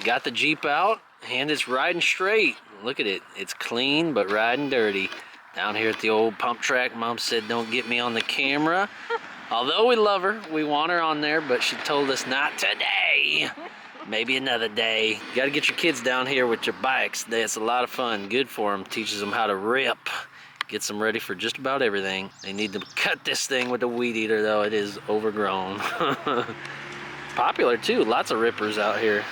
Got the Jeep out and it's riding straight. Look at it. It's clean but riding dirty. Down here at the old pump track, Mom said don't get me on the camera. Although we love her, we want her on there, but she told us not today. Maybe another day. You gotta get your kids down here with your bikes. It's a lot of fun. Good for them. Teaches them how to rip. Gets them ready for just about everything. They need to cut this thing with a weed eater though. It is overgrown. Popular too. Lots of rippers out here.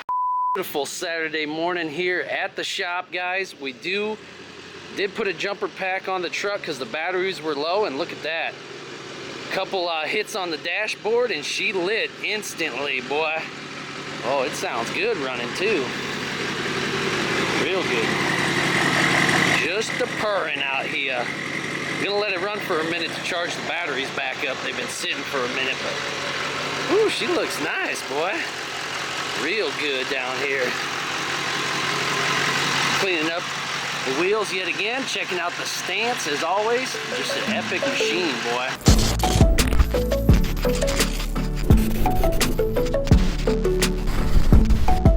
Beautiful Saturday morning here at the shop, guys. We did put a jumper pack on the truck because the batteries were low, and look at that. Couple hits on the dashboard and she lit instantly, boy. Oh, it sounds good running too. Real good. Just a purring out here. I'm gonna let it run for a minute to charge the batteries back up. They've been sitting for a minute, but ooh, she looks nice, boy. Real good down here. Cleaning up the wheels yet again, checking out the stance as always. Just an epic machine, boy.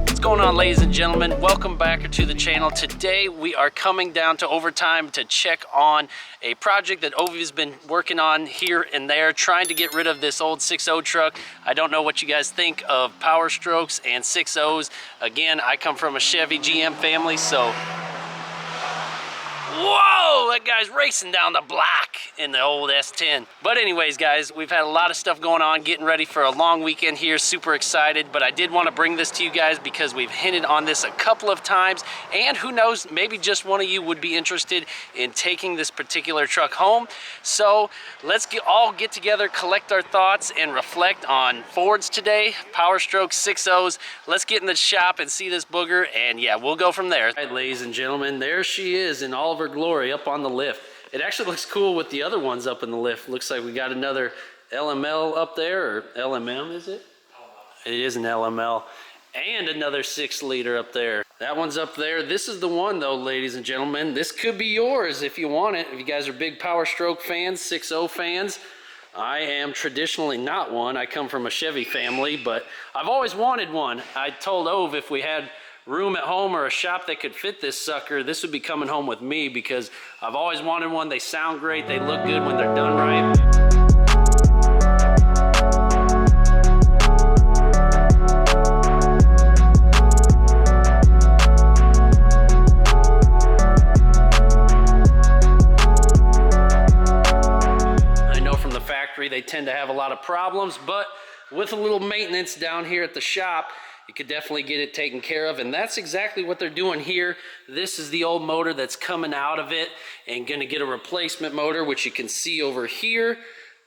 What's going on, ladies and gentlemen? Welcome back to the channel. Today we are coming down to Overtime to check on a project that Ovi's been working on here and there, trying to get rid of this old 6.0 truck. I don't know what you guys think of Powerstrokes and 6.0s. Again, I come from a Chevy GM family, so whoa, that guy's racing down the block in the old S10. But anyways, guys, we've had a lot of stuff going on, getting ready for a long weekend here, super excited. But I did want to bring this to you guys because we've hinted on this a couple of times, and who knows, maybe just one of you would be interested in taking this particular truck home. So let's all get together, collect our thoughts, and reflect on Fords today, Powerstroke 6.0s. Let's get in the shop and see this booger, and yeah, we'll go from there. All right, ladies and gentlemen, there she is in all of her glory up on the lift. It actually looks cool with the other ones up in the lift. Looks like we got another LML up there, or LMM is it? It is an LML. And another 6-liter up there. That one's up there. This is the one though, ladies and gentlemen. This could be yours if you want it. If you guys are big Powerstroke fans, 6.0 fans. I am traditionally not one. I come from a Chevy family, but I've always wanted one. I told Ove if we had room at home or a shop that could fit this sucker, this would be coming home with me because I've always wanted one. They sound great. They look good when they're done right. I know from the factory they tend to have a lot of problems, but with a little maintenance down here at the shop, you could definitely get it taken care of, and that's exactly what they're doing here. This is the old motor that's coming out of it and gonna get a replacement motor, which you can see over here.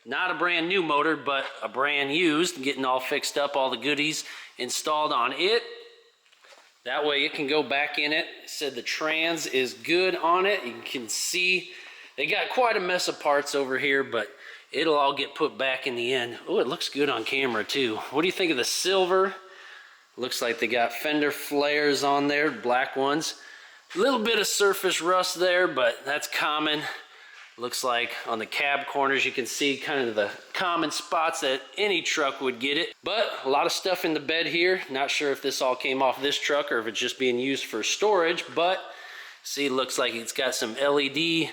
Not a brand new motor, but a brand used, getting all fixed up, all the goodies installed on it. That way it can go back in it. It said the trans is good on it. You can see they got quite a mess of parts over here, but it'll all get put back in the end. Oh, it looks good on camera too. What do you think of the silver? Looks like they got fender flares on there, black ones. A little bit of surface rust there, but that's common. Looks like on the cab corners you can see kind of the common spots that any truck would get it. But a lot of stuff in the bed here. Not sure if this all came off this truck or if it's just being used for storage, but see, looks like it's got some LED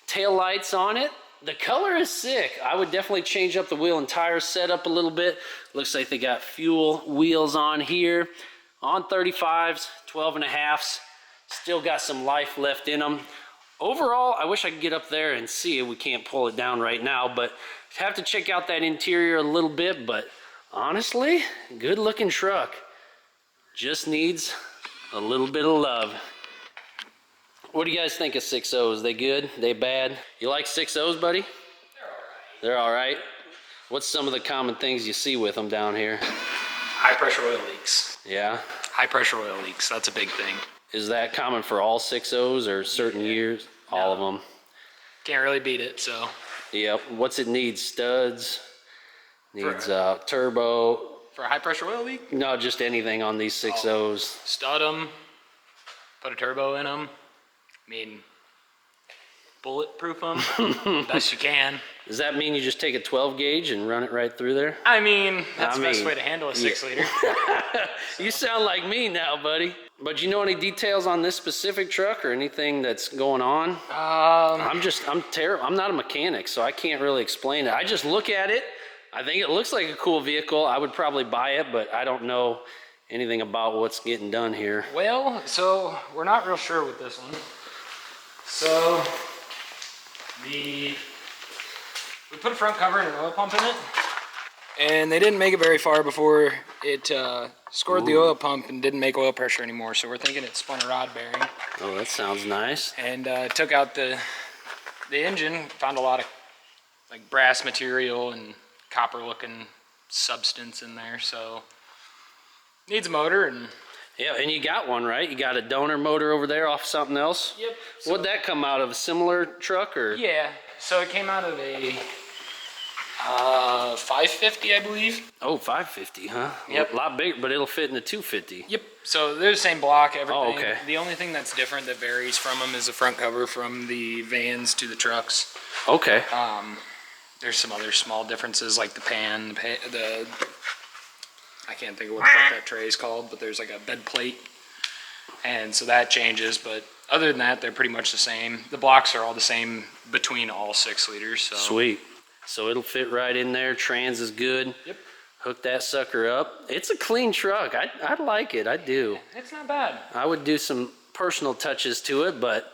tail lights on it. The color is sick. I would definitely change up the wheel and tire setup a little bit. Looks like they got fuel wheels on here. On 35s, 12.5s. Still got some life left in them. Overall, I wish I could get up there and see it. We can't pull it down right now, but have to check out that interior a little bit. But honestly, good looking truck. Just needs a little bit of love. What do you guys think of 6.0s? They good? They bad? You like 6.0s, buddy? They're all right. What's some of the common things you see with them down here? High pressure oil leaks. Yeah? High pressure oil leaks, that's a big thing. Is that common for all 6.0s or certain years? No. All of them? Can't really beat it, so. Yep. What's it need? Studs? Needs turbo? For a high pressure oil leak? No, just anything on these 6.0s. Stud them, put a turbo in them. I mean, bulletproof them best you can. Does that mean you just take a 12 gauge and run it right through there? I mean, that's the best mean, way to handle a 6-liter. You sound like me now, buddy. But you know any details on this specific truck or anything that's going on? I'm terrible. I'm not a mechanic, so I can't really explain it. I just look at it. I think it looks like a cool vehicle. I would probably buy it, but I don't know anything about what's getting done here. Well, so we're not real sure with this one. So we put a front cover and an oil pump in it, and they didn't make it very far before it scored the oil pump and didn't make oil pressure anymore. So we're thinking it spun a rod bearing. Oh, that sounds nice. And took out the engine, found a lot of like brass material and copper looking substance in there. So needs a motor. And yeah, and you got one, right? You got a donor motor over there off something else? Yep. What'd that come out of? A similar truck or? Yeah. So it came out of a 550, I believe. Oh, 550, huh? Yep. A lot bigger, but it'll fit in the 250. Yep. So they're the same block, everything. Oh, okay. The only thing that's different that varies from them is the front cover from the vans to the trucks. Okay. There's some other small differences like the pan, the I can't think of what the fuck that tray is called, but there's like a bed plate. And so that changes, but other than that, they're pretty much the same. The blocks are all the same between all 6 liters. So. Sweet. So it'll fit right in there. Trans is good. Yep. Hook that sucker up. It's a clean truck. I like it. I do. It's not bad. I would do some personal touches to it, but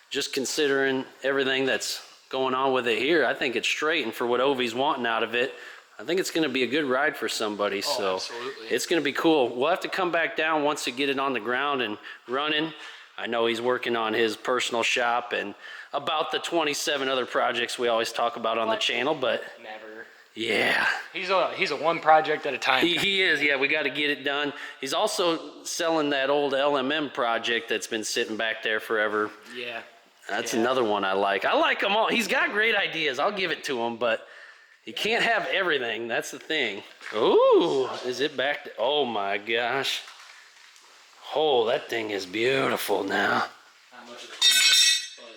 just considering everything that's going on with it here, I think it's straight. And for what Ovi's wanting out of it, I think it's going to be a good ride for somebody. Oh, so absolutely. It's going to be cool. We'll have to come back down once we get it on the ground and running. I know he's working on his personal shop and about the 27 other projects we always talk about on the channel, but Never. yeah. He's a one project at a time. He is, yeah, we got to get it done. He's also selling that old LMM project that's been sitting back there forever. Yeah. That's another one I like. I like them all. He's got great ideas. I'll give it to him, but he can't have everything. That's the thing. Ooh, is it back to, oh my gosh. Oh, that thing is beautiful now. Not much of a cleaning,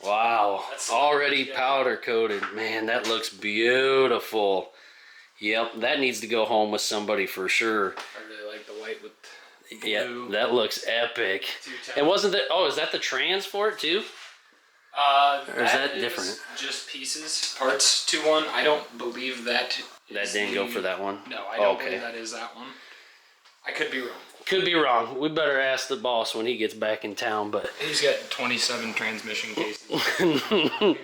but Wow, That's already yeah. powder coated. Man, that looks beautiful. Yep, that needs to go home with somebody for sure. I really like the white with blue. Yeah, that looks epic. Two-tone. And wasn't that, oh, is that the trans for it too? Or is that different? Just pieces, parts to one. I don't believe that. That didn't go for that one? No, I don't Okay. believe that is that one. I could be wrong. Could be wrong. We better ask the boss when he gets back in town, but He's got 27 transmission cases.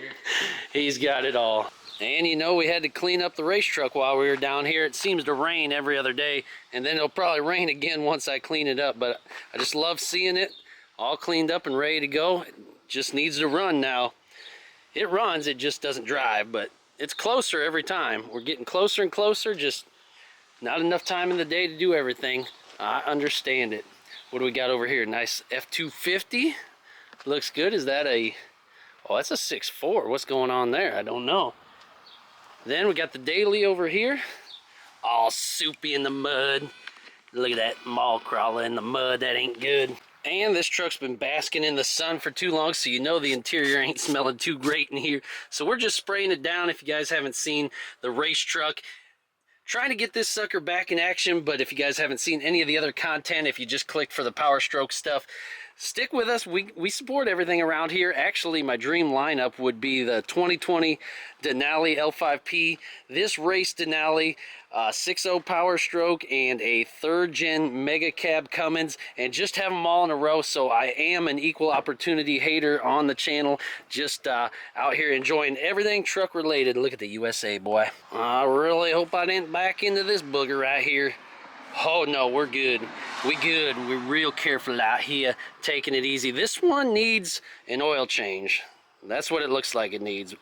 he's got it all. And you know, we had to clean up the race truck while we were down here. It seems to rain every other day, and then it'll probably rain again once I clean it up, but I just love seeing it all cleaned up and ready to go. It just needs to run now. It runs, it just doesn't drive, but it's closer every time. We're getting closer and closer, just not enough time in the day to do everything. I understand it. What do we got over here? Nice F250. Looks good. Is that a, oh, that's a 6.4. What's going on there? I don't know. Then we got the daily over here. All soupy in the mud. Look at that mall crawler in the mud. That ain't good. And this truck's been basking in the sun for too long, so you know the interior ain't smelling too great in here. So we're just spraying it down. If you guys haven't seen the race truck, trying to get this sucker back in action, but if you guys haven't seen any of the other content, if you just click for the Powerstroke stuff, stick with us. We support everything around here. Actually, my dream lineup would be the 2020 Denali L5P, this race Denali, 6.0 Powerstroke, and a 3rd gen Mega Cab Cummins, and just have them all in a row. So I am an equal opportunity hater on the channel, just out here enjoying everything truck related. Look at the USA, boy. I really hope I didn't back into this booger right here. Oh no, we're good. We good. We're real careful out here, taking it easy. This one needs an oil change. That's what it looks like it needs.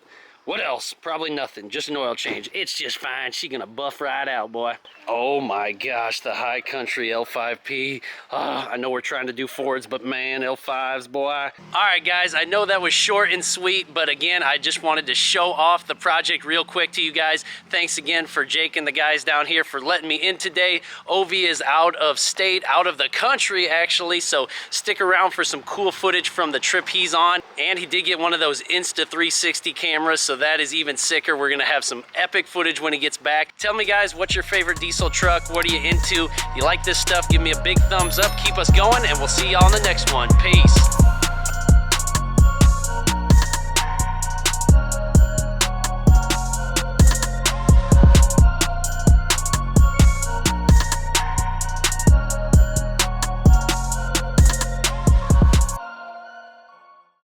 What else? Probably nothing. Just an oil change. It's just fine. She gonna buff right out, boy. Oh my gosh, the High Country L5P. I know we're trying to do Fords, but man, L5s, boy. All right, guys, I know that was short and sweet, but again, I just wanted to show off the project real quick to you guys. Thanks again for Jake and the guys down here for letting me in today. Ovi is out of state, out of the country, actually, so stick around for some cool footage from the trip he's on. And he did get one of those Insta360 cameras, so that is even sicker. We're gonna have some epic footage when he gets back. Tell me guys, what's your favorite diesel truck? What are you into? If you like this stuff, give me a big thumbs up, keep us going, and we'll see y'all on the next one. Peace.